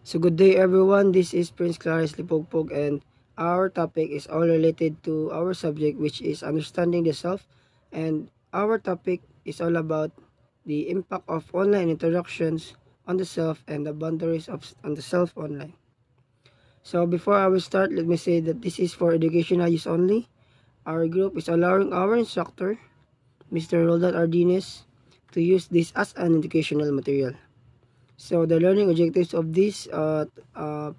So good day everyone, this is Prince Clarice Lipogpog and our topic is all related to our subject, which is understanding the self, and our topic is all about the impact of online interactions on the self and the boundaries of on the self online. So before I will start, let me say that this is for educational use only. Our group is allowing our instructor, Mr. Roldan Ardines, to use this as an educational material. So the learning objectives of this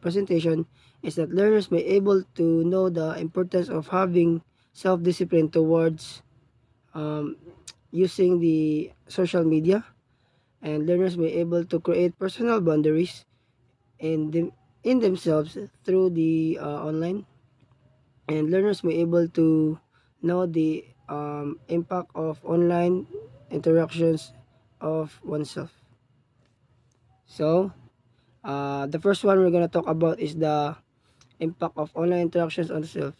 presentation is that learners may able to know the importance of having self-discipline towards um, using the social media, and learners may able to create personal boundaries in in themselves through the online, and learners may able to know the impact of online interactions of oneself. So the first one we're gonna talk about is the impact of online interactions on the self.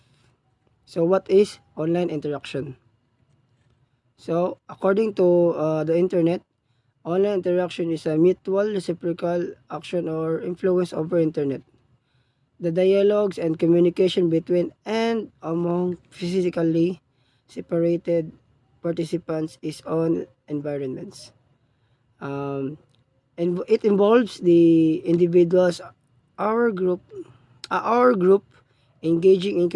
So what is online interaction? So according to the internet, online interaction is a mutual reciprocal action or influence over internet. The dialogues and communication between and among physically separated participants is on environments. Um, and it involves the individuals, our group, our group engaging in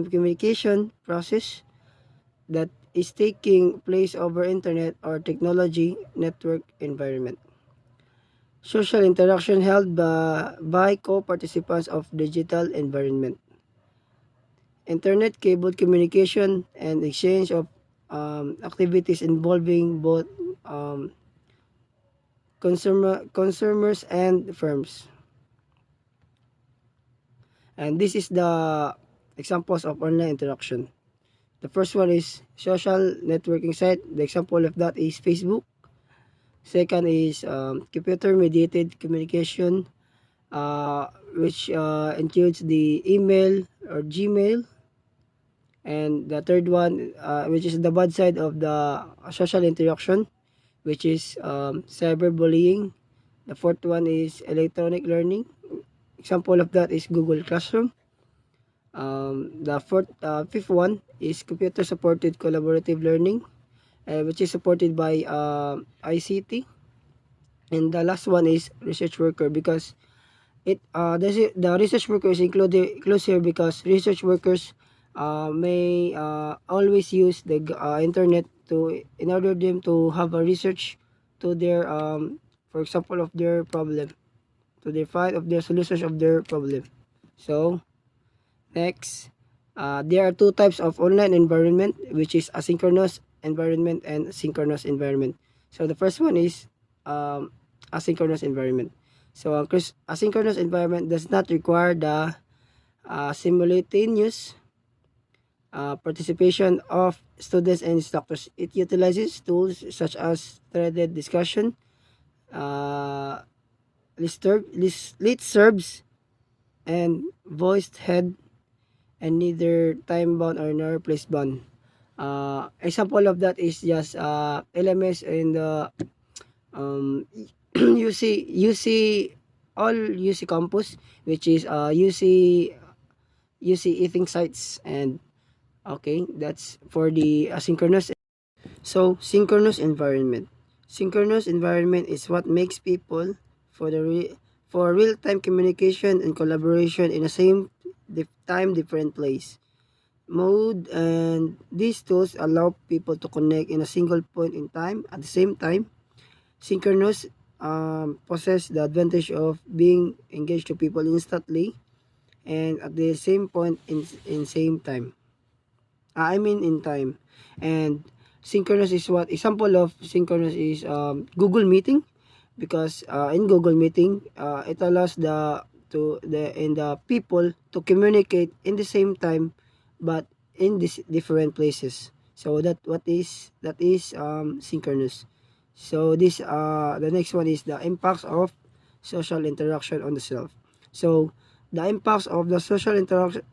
communication process that is taking place over internet or technology network environment. Social interaction held by co-participants of digital environment. Internet cable communication and exchange of activities involving both um, consumers and firms. And this is the examples of online interaction. The first one is social networking site. The example of that is Facebook. Second is computer-mediated communication, which includes the email or Gmail. And the third one, which is the bad side of the social interaction, which is cyberbullying. The fourth one is electronic learning. Example of that is Google Classroom. Fifth one is computer-supported collaborative learning, which is supported by ICT. And the last one is research worker, because the research worker is included here because research workers may always use the internet to in order them to have a research to their for example of their problem, to their find of their solutions of their problem. So next, there are two types of online environment, which is asynchronous environment and synchronous environment. So the first one is asynchronous environment. So asynchronous environment does not require the simultaneous participation of students and instructors. It utilizes tools such as threaded discussion, uh, listservs, and voiced head, and neither time bound or nor place bound. Example of that is just LMS in the UC all UC campus, which is UC eating sites. And okay, that's for the asynchronous. So synchronous environment. Synchronous environment is what makes people for the for real-time communication and collaboration in the same time, different place mode, and these tools allow people to connect in a single point in time at the same time. Synchronous possess the advantage of being engaged to people instantly and at the same point in same time. In time. And synchronous is what example of synchronous is Google Meeting, because in Google Meeting it allows the people to communicate in the same time but in these different places. So that is synchronous. So this the next one is the impacts of social interaction on the self. So the impacts of the social interaction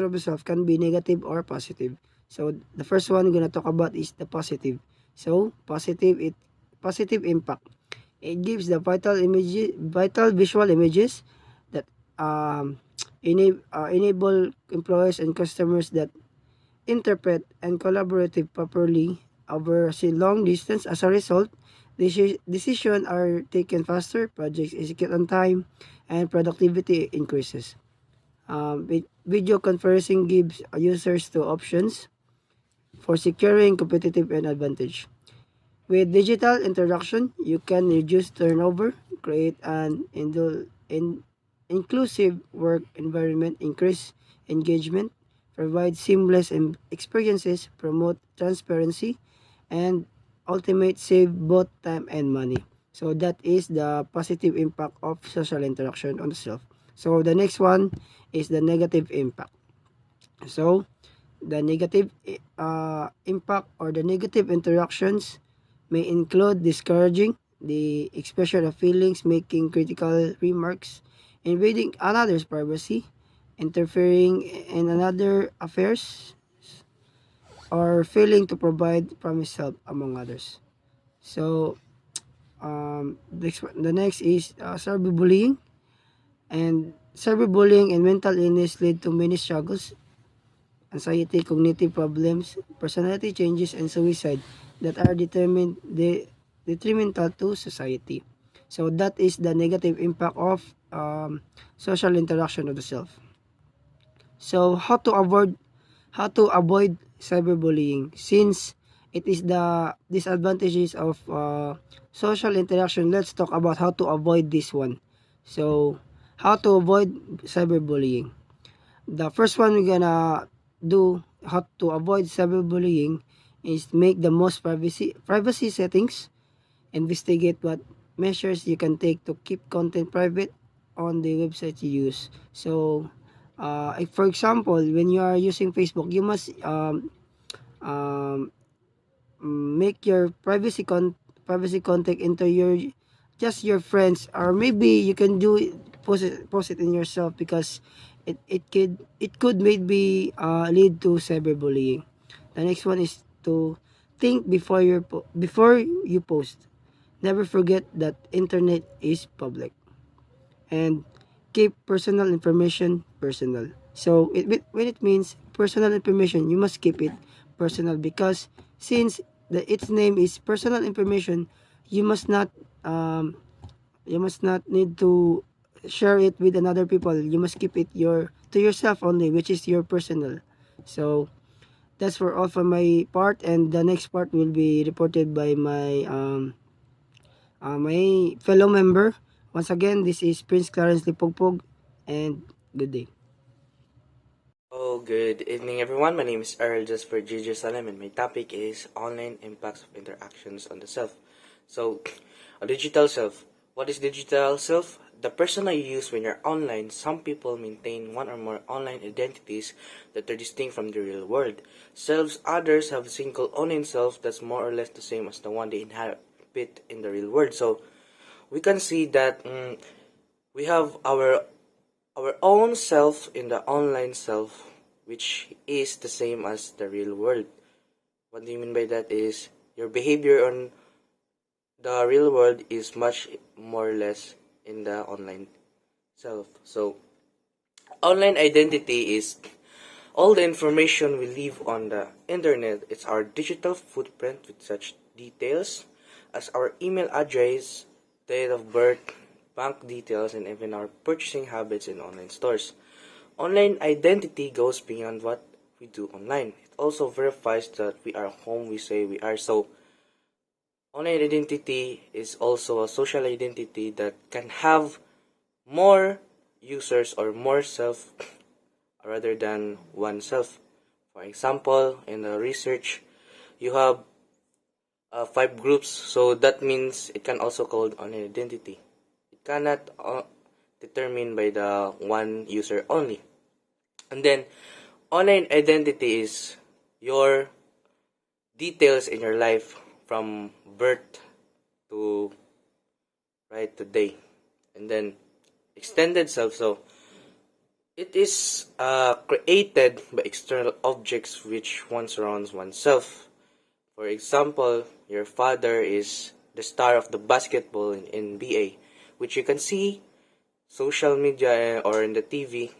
of the self can be negative or positive. So the first one we're gonna talk about is the positive. So positive impact. It gives the vital visual images that enable employees and customers that interpret and collaborate properly over say long distance. As a result, decisions are taken faster, projects execute on time, and productivity increases. Video conferencing gives users two options for securing competitive and advantage. With digital interaction, you can reduce turnover, create an inclusive work environment, increase engagement, provide seamless experiences, promote transparency, and ultimate save both time and money. So that is the positive impact of social interaction on the self. So the next one is the negative impact. So the negative impact or the negative interactions may include discouraging the expression of feelings, making critical remarks, invading another's privacy, interfering in another affairs, or failing to provide promised help, among others. So, the next is cyberbullying. And cyberbullying and mental illness lead to many struggles, anxiety, cognitive problems, personality changes, and suicide that are detrimental to society. So that is the negative impact of social interaction of the self. So how to avoid cyberbullying, since it is the disadvantages of social interaction. Let's talk about how to avoid this one. So how to avoid cyberbullying. The first one we're gonna do how to avoid cyberbullying is make the most privacy settings. Investigate what measures you can take to keep content private on the website you use. So if for example, when you are using Facebook, you must um, make your privacy contact into your just your friends, or maybe you can do it, post it in yourself, because it could maybe lead to cyberbullying. The next one is to think before you post. Never forget that internet is public, and keep personal information personal. So when it means personal information, you must keep it personal, because since its name is personal information, you must not um, you must not need to share it with another people. You must keep it to yourself only, which is your personal. So that's for all for my part, and the next part will be reported by my fellow member. Once again, this is Prince Clarence Lipogpog, and good day. Oh, good evening, everyone. My name is Earl Jasper G. Jerusalem, and my topic is online impacts of interactions on the self. So, a digital self. What is digital self? The persona you use when you're online. Some people maintain one or more online identities that are distinct from the real world. Selves, others have a single online self that's more or less the same as the one they inhabit in the real world. So, we can see that we have our own self in the online self, which is the same as the real world. What do you mean by that is your behavior on the real world is much more or less in the online self. So online identity is all the information we leave on the internet. It's our digital footprint with such details as our email address, date of birth, bank details, and even our purchasing habits in online stores. Online identity goes beyond what we do online. It also verifies that we are whom we say we are. So, online identity is also a social identity that can have more users or more self rather than one self. For example, in the research, you have 5 groups, so that means it can also called online identity. It cannot determined by the one user only. And then online identity is your details in your life from birth to right today. And then extended self. So it is created by external objects which one surrounds oneself. For example, your father is the star of the basketball in NBA, which you can see social media or in the TV,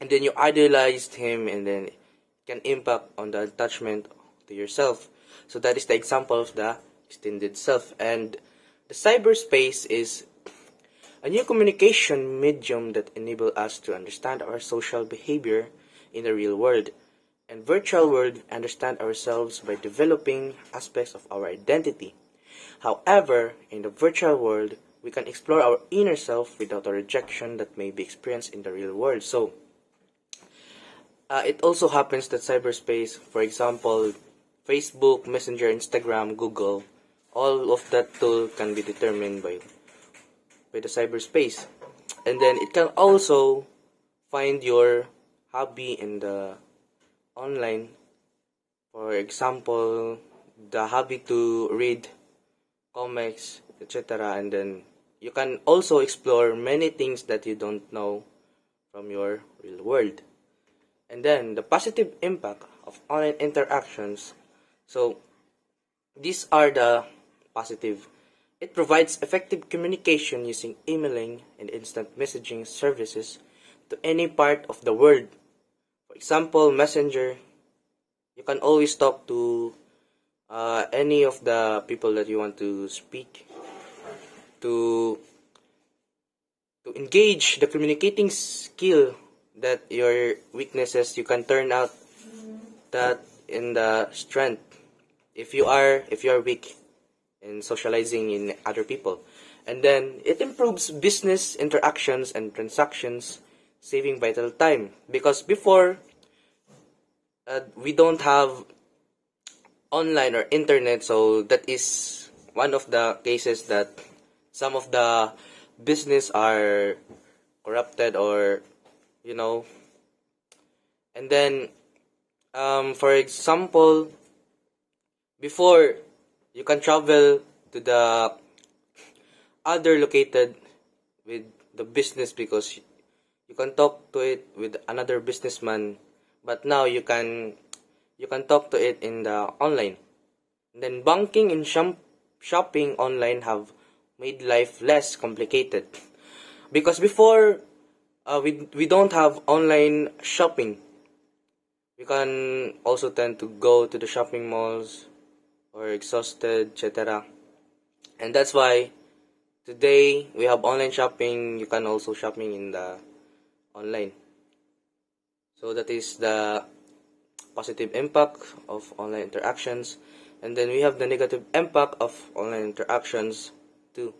and then you idolized him, and then it can impact on the attachment to yourself. So that is the example of the extended self. And the cyberspace is a new communication medium that enable us to understand our social behavior in the real world and virtual world, understand ourselves by developing aspects of our identity. However, in the virtual world, we can explore our inner self without a rejection that may be experienced in the real world. So, it also happens that cyberspace, for example, Facebook, Messenger, Instagram, Google, all of that tool can be determined by the cyberspace. And then it can also find your hobby in the online. For example, the hobby to read comics, etc. And then you can also explore many things that you don't know from your real world. And then the positive impact of online interactions. So these are the positive. It provides effective communication using emailing and instant messaging services to any part of the world. For example, Messenger, you can always talk to any of the people that you want to speak to engage the communicating skill that your weaknesses you can turn out that in the strength if you are weak in socializing in other people. And then it improves business interactions and transactions, saving vital time, because before we don't have online or internet. So that is one of the cases that some of the business are corrupted, or you know. And then for example, before you can travel to the other located with the business because you can talk to it with another businessman, but now you can talk to it in the online. And then banking and shopping online have made life less complicated, because before we don't have online shopping. We can also tend to go to the shopping malls or exhausted, etc. And that's why today we have online shopping. You can also shopping in the online. So that is the positive impact of online interactions. And then we have the negative impact of online interactions too.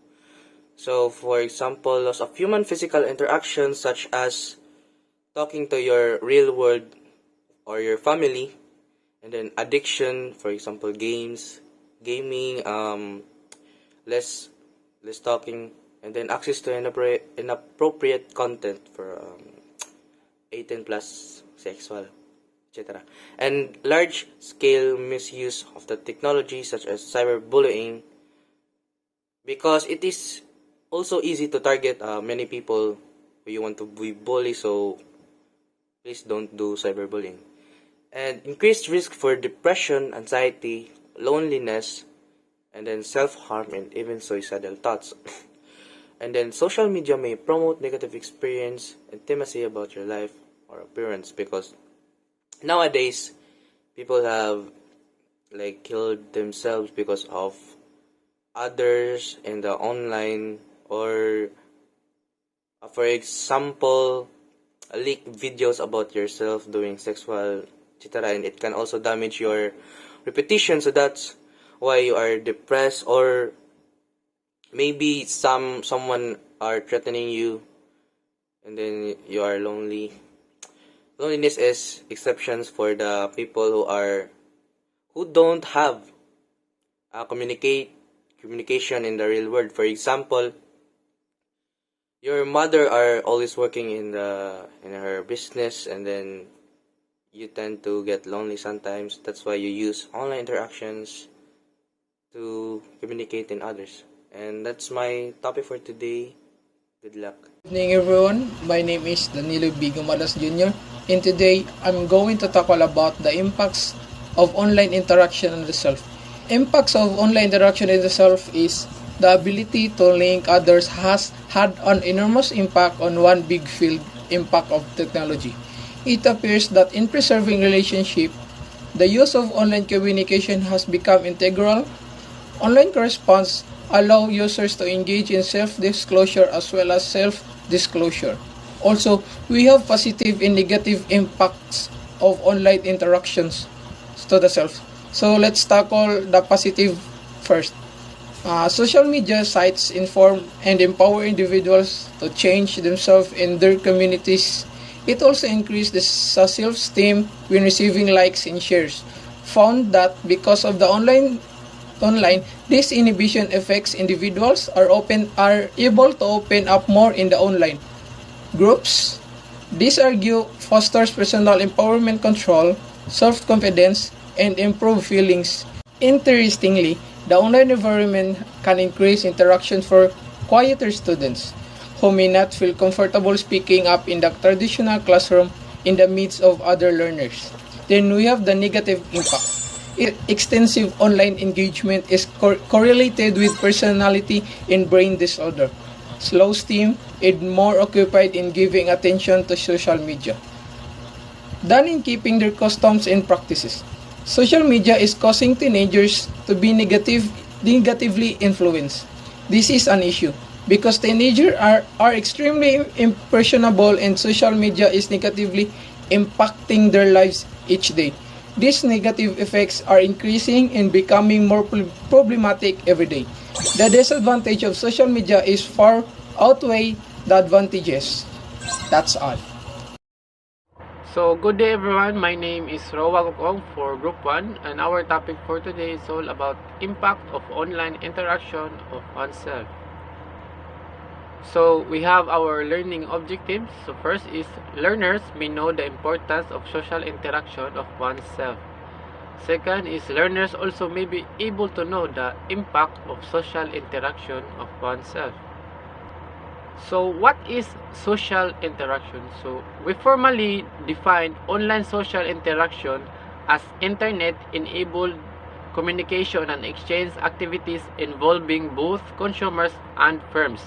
So for example, loss of human physical interactions such as talking to your real world or your family, and then addiction, for example, gaming, less talking, and then access to inappropriate content for 18 plus sexual, etc. And large scale misuse of the technology such as cyberbullying, because it is also easy to target many people who you want to be bully. So please don't do cyberbullying. And increased risk for depression, anxiety, loneliness, and then self-harm and even suicidal thoughts. And then social media may promote negative experience, intimacy about your life or appearance, because nowadays people have like killed themselves because of others in the online, or for example, leak videos about yourself doing sexual, etc. And it can also damage your reputation. So that's why you are depressed, or maybe someone are threatening you, and then you are lonely. Loneliness is exceptions for the people who don't have communication in the real world. For example, your mother are always working in her business, and then you tend to get lonely sometimes. That's why you use online interactions to communicate in others. And that's my topic for today. Good luck. Good evening everyone, my name is Danilo Bigo Malas Jr. and today I'm going to talk all about the impacts of online interaction on the self. Impacts of online interaction in the self is the ability to link others has had an enormous impact on one big field impact of technology. It appears that in preserving relationship, the use of online communication has become integral. Online correspondence allow users to engage in self-disclosure as well as self-disclosure. Also, we have positive and negative impacts of online interactions to the self. So let's tackle the positive first. Social media sites inform and empower individuals to change themselves in their communities. It also increases the self-esteem when receiving likes and shares. Found that because of the online, this inhibition affects individuals are able to open up more in the online groups. This argue fosters personal empowerment, control, self-confidence, and improve feelings. Interestingly, the online environment can increase interaction for quieter students who may not feel comfortable speaking up in the traditional classroom in the midst of other learners. Then we have the negative impact. Extensive online engagement is correlated with personality and brain disorder. Slow steam and more occupied in giving attention to social media than in keeping their customs and practices. Social media is causing teenagers to be negatively influenced. This is an issue because teenagers are extremely impressionable and social media is negatively impacting their lives each day. These negative effects are increasing and becoming more problematic every day. The disadvantage of social media is far outweigh the advantages. That's all. So, good day everyone. My name is Rowa Kokong for Group 1 and our topic for today is all about impact of online interaction of oneself. So, we have our learning objectives. So, first is learners may know the importance of social interaction of oneself. Second is learners also may be able to know the impact of social interaction of oneself. So, what is social interaction? So, we formally define online social interaction as internet-enabled communication and exchange activities involving both consumers and firms.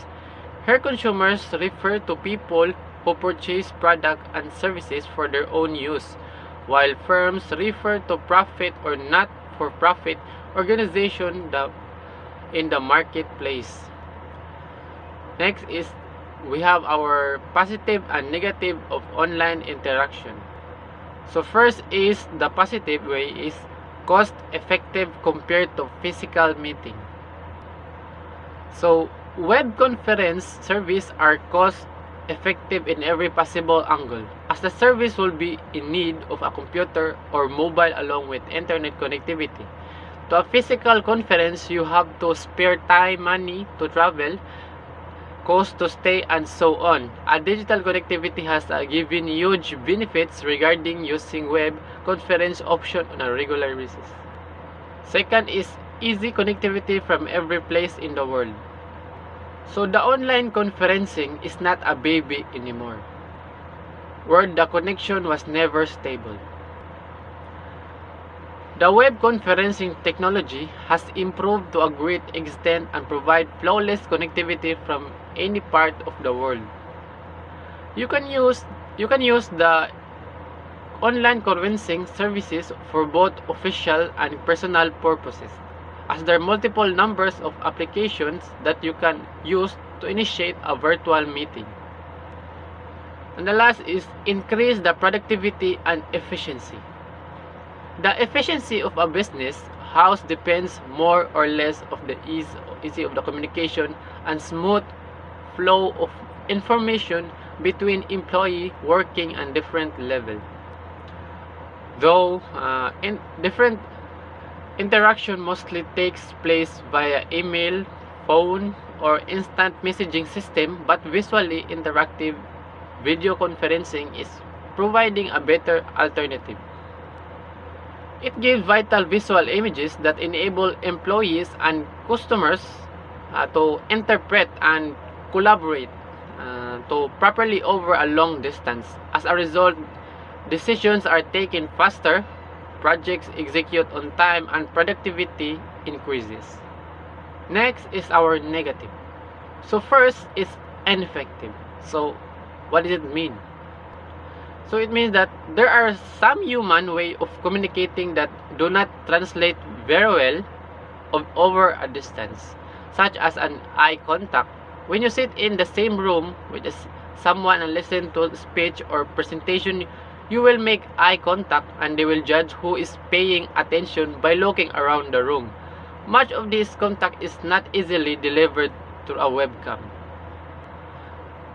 Here, consumers refer to people who purchase products and services for their own use, while firms refer to profit or not-for-profit organizations in the marketplace. Next is we have our positive and negative of online interaction. So first is the positive way is cost effective compared to physical meeting. So web conference service are cost effective in every possible angle as the service will be in need of a computer or mobile along with internet connectivity. To a physical conference, you have to spare time, money to travel, cost to stay, and so on. A digital connectivity has given huge benefits regarding using web conference option on a regular basis. Second is easy connectivity from every place in the world. So the online conferencing is not a baby anymore, where the connection was never stable. The web conferencing technology has improved to a great extent and provide flawless connectivity from any part of the world. You can use the online conferencing services for both official and personal purposes, as there are multiple numbers of applications that you can use to initiate a virtual meeting. And the last is increase the productivity and efficiency. The efficiency of a business house depends more or less of the ease of the communication and smooth flow of information between employee working on different level. Though in different interaction mostly takes place via email, phone, or instant messaging system, but visually interactive video conferencing is providing a better alternative. It gives vital visual images that enable employees and customers to interpret and collaborate to properly over a long distance. As a result, decisions are taken faster, projects execute on time and productivity increases. Next is our negative. So first is ineffective. So what does it mean? So it means that there are some human way of communicating that do not translate very well over a distance, such as an eye contact. When you sit in the same room with someone and listen to speech or presentation, you will make eye contact and they will judge who is paying attention by looking around the room. Much of this contact is not easily delivered through a webcam.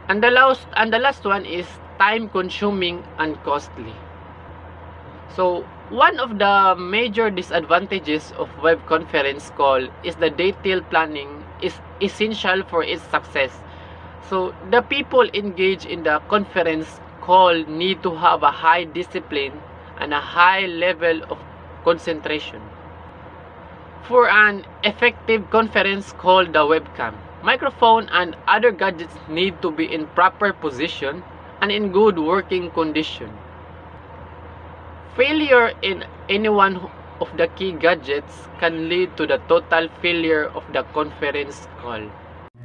And the last one is time consuming and costly. So one of the major disadvantages of web conference call is the detailed planning is essential for its success. So the people engaged in the conference call need to have a high discipline and a high level of concentration. For an effective conference call, the webcam, microphone and other gadgets need to be in proper position and in good working condition. Failure in any one of the key gadgets can lead to the total failure of the conference call.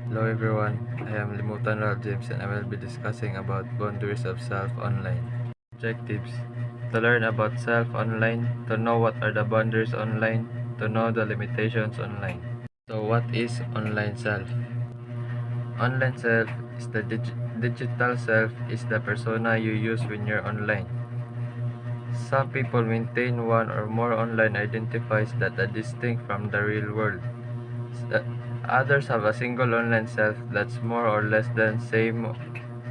Hello everyone, I am Limutan Ralph James and I will be discussing about boundaries of self online. Objectives: to learn about self online, to know what are the boundaries online, to know the limitations online. So what is online self? Online self is the digital self is the persona you use when you're online. Some people maintain one or more online identifies that are distinct from the real world. S- Others have a single online self that's more or less the same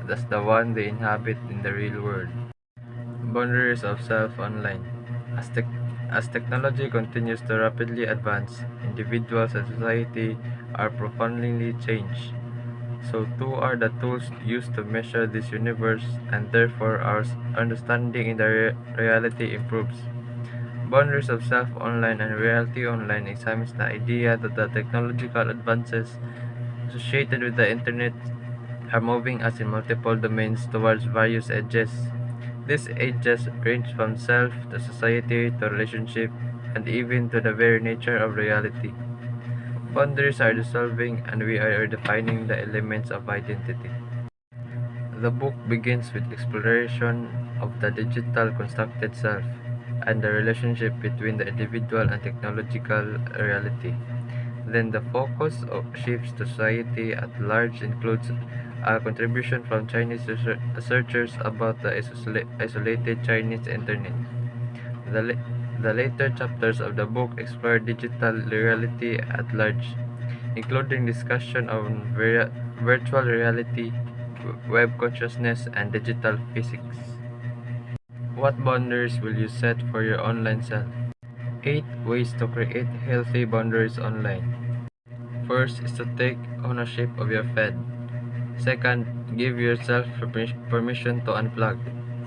as the one they inhabit in the real world. Boundaries of self online. As, tech as technology continues to rapidly advance, individuals and society are profoundly changed. So too are the tools used to measure this universe, and therefore our understanding in the reality improves. Boundaries of self online and reality online examines the idea that the technological advances associated with the internet are moving us in multiple domains towards various edges. These edges range from self to society to relationship and even to the very nature of reality. Boundaries are dissolving and we are redefining the elements of identity. The book begins with exploration of the digital constructed self and the relationship between the individual and technological reality. Then the focus shifts to society at large, includes a contribution from Chinese researchers about the isolated Chinese internet. The, the later chapters of the book explore digital reality at large, including discussion on virtual reality, web consciousness, and digital physics. What boundaries will you set for your online self? 8 ways to create healthy boundaries online. First is to take ownership of your feed. Second, give yourself permission to unplug.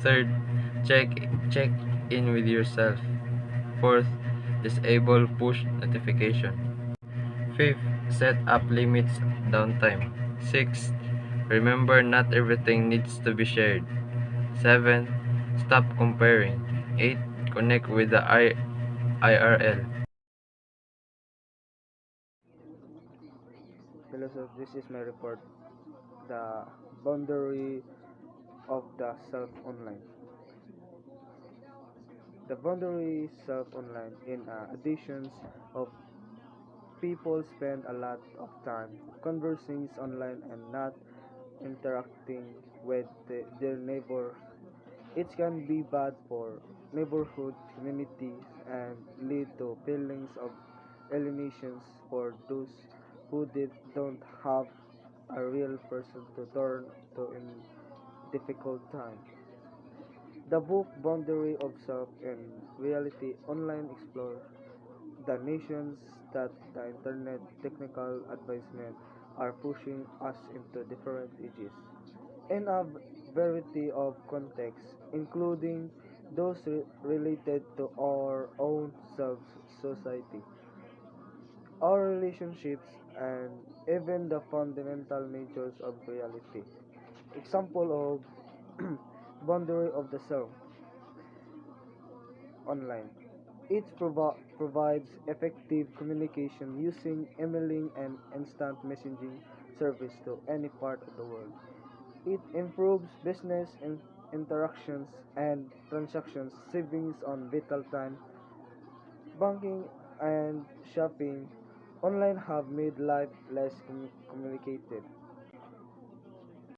Third, check in with yourself. Fourth, disable push notification. Fifth, set up limits downtime. Sixth, remember not everything needs to be shared. 7. Stop comparing. 8. Connect with the IRL. Hello, so this is my report. The boundary of the self online. The boundary self online in additions of people spend a lot of time conversing online and not interacting with their neighbor. It can be bad for neighborhood communities and lead to feelings of alienations for those who don't have a real person to turn to in difficult times. The book Boundary of Self and Reality Online explores the nations that the internet technical advancement are pushing us into different ages in a variety of contexts, including those related to our own selves, society, our relationships, and even the fundamental natures of reality. Example of boundary of the self online. Provides effective communication using emailing and instant messaging service to any part of the world. It improves business interactions and transactions, savings on vital time, banking and shopping. Online have made life less complicated.